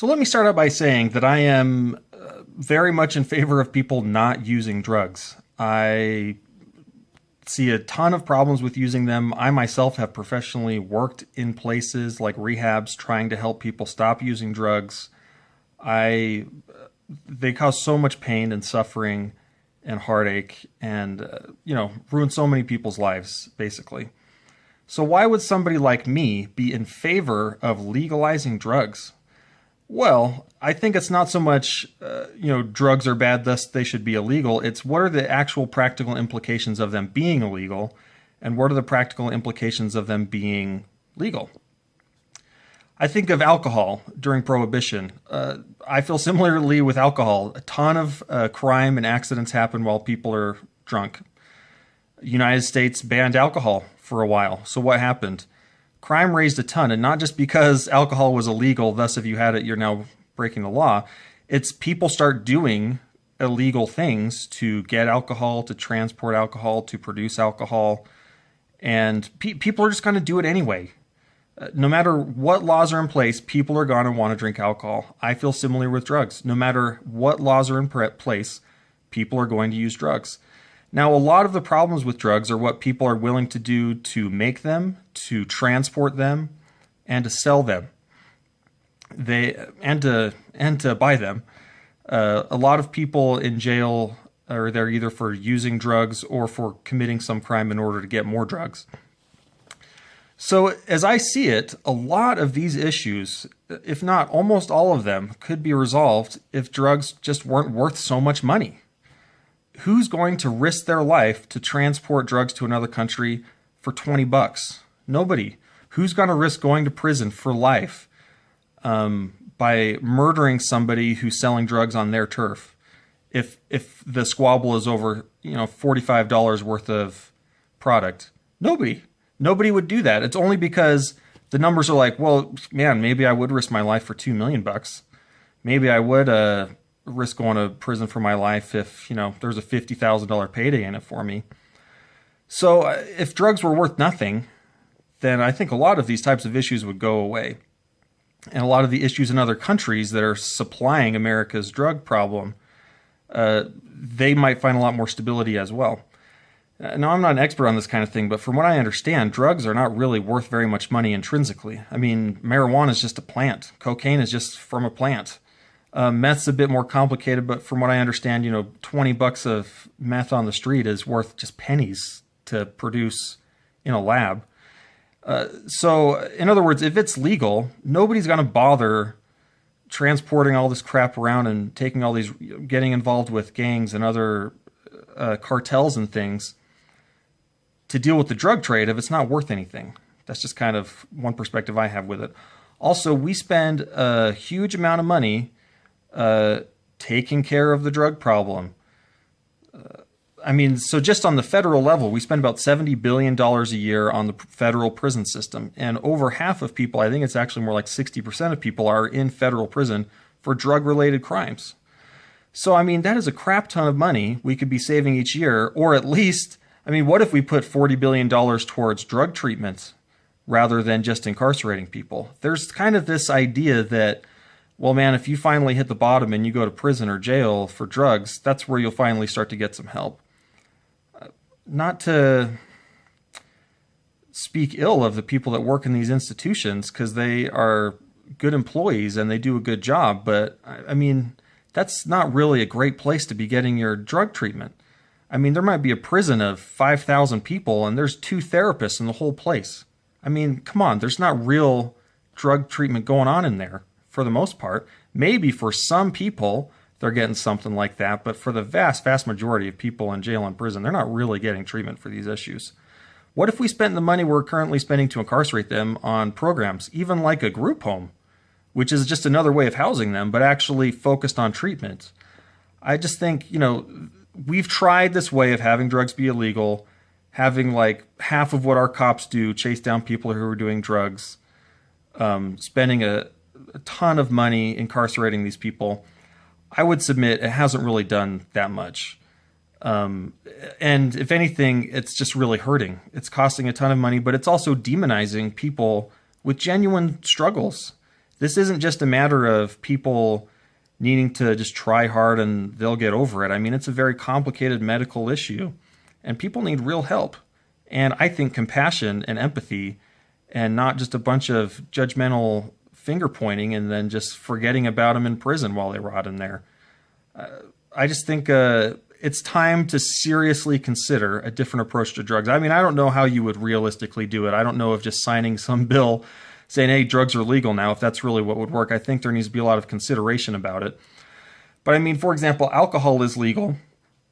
So let me start out by saying that I am very much in favor of people not using drugs. I see a ton of problems with using them. I myself have professionally worked in places like rehabs trying to help people stop using drugs. I They cause so much pain and suffering and heartache and ruin so many people's lives basically. So why would somebody like me be in favor of legalizing drugs? Well, I think it's not so much, drugs are bad, thus they should be illegal. It's what are the actual practical implications of them being illegal, and what are the practical implications of them being legal? I think of alcohol during Prohibition. I feel similarly with alcohol. A ton of crime and accidents happen while people are drunk. The United States banned alcohol for a while. So what happened? Crime raised a ton, and not just because alcohol was illegal, thus if you had it, you're now breaking the law. It's people start doing illegal things to get alcohol, to transport alcohol, to produce alcohol, and people are just going to do it anyway. No matter what laws are in place, people are going to want to drink alcohol. I feel similar with drugs. No matter what laws are in place, people are going to use drugs. Now, a lot of the problems with drugs are what people are willing to do to make them, to transport them, and to sell them. And to buy them. A lot of people in jail are there either for using drugs or for committing some crime in order to get more drugs. So as I see it, a lot of these issues, if not almost all of them, could be resolved if drugs just weren't worth so much money. Who's going to risk their life to transport drugs to another country for $20? Nobody. Who's going to risk going to prison for life by murdering somebody who's selling drugs on their turf? If the squabble is over, $45 worth of product, nobody would do that. It's only because the numbers are like, well, man, maybe I would risk my life for $2 million. Maybe I would risk going to prison for my life if, there's a $50,000 payday in it for me. So if drugs were worth nothing, then I think a lot of these types of issues would go away. And a lot of the issues in other countries that are supplying America's drug problem, they might find a lot more stability as well. Now, I'm not an expert on this kind of thing, but from what I understand, drugs are not really worth very much money intrinsically. I mean, marijuana is just a plant. Cocaine is just from a plant. Meth's a bit more complicated, but from what I understand, $20 of meth on the street is worth just pennies to produce in a lab. So, in other words, if it's legal, nobody's going to bother transporting all this crap around and taking all these, getting involved with gangs and other cartels and things to deal with the drug trade if it's not worth anything. That's just kind of one perspective I have with it. Also, we spend a huge amount of money taking care of the drug problem. So just on the federal level, we spend about $70 billion a year on the federal prison system. And over half of people, I think it's actually more like 60% of people, are in federal prison for drug-related crimes. So, that is a crap ton of money we could be saving each year, or at least, what if we put $40 billion towards drug treatment rather than just incarcerating people? There's kind of this idea that, well, man, if you finally hit the bottom and you go to prison or jail for drugs, that's where you'll finally start to get some help. Not to speak ill of the people that work in these institutions, because they are good employees and they do a good job, but that's not really a great place to be getting your drug treatment. There might be a prison of 5,000 people and there's 2 therapists in the whole place. Come on, there's not real drug treatment going on in there for the most part. Maybe for some people they're getting something like that, but for the vast, vast majority of people in jail and prison, they're not really getting treatment for these issues. What if we spent the money we're currently spending to incarcerate them on programs, even like a group home, which is just another way of housing them, but actually focused on treatment? I just think, we've tried this way of having drugs be illegal, having like half of what our cops do, chase down people who are doing drugs, spending a ton of money incarcerating these people. I would submit it hasn't really done that much. And if anything, it's just really hurting. It's costing a ton of money, but it's also demonizing people with genuine struggles. This isn't just a matter of people needing to just try hard and they'll get over it. I mean, it's a very complicated medical issue, and people need real help. And I think compassion and empathy, and not just a bunch of judgmental finger pointing and then just forgetting about them in prison while they rot in there. I just think it's time to seriously consider a different approach to drugs. I mean, I don't know how you would realistically do it. I don't know if just signing some bill saying, hey, drugs are legal now, if that's really what would work. I think there needs to be a lot of consideration about it. But I mean, for example, alcohol is legal,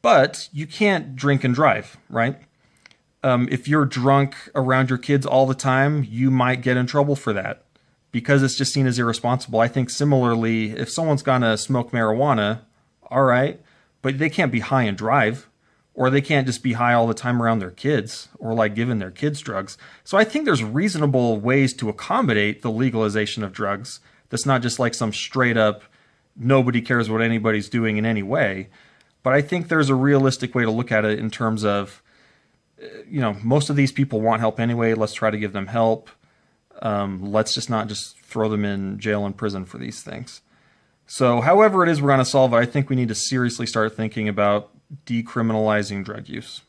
but you can't drink and drive, right? If you're drunk around your kids all the time, you might get in trouble for that because it's just seen as irresponsible. I think similarly, if someone's gonna smoke marijuana, all right, but they can't be high and drive, or they can't just be high all the time around their kids or like giving their kids drugs. So I think there's reasonable ways to accommodate the legalization of drugs that's not just like some straight up, nobody cares what anybody's doing in any way. But I think there's a realistic way to look at it in terms of, you know, most of these people want help anyway. Let's try to give them help. Let's just not just throw them in jail and prison for these things. So however it is we're going to solve it, I think we need to seriously start thinking about decriminalizing drug use.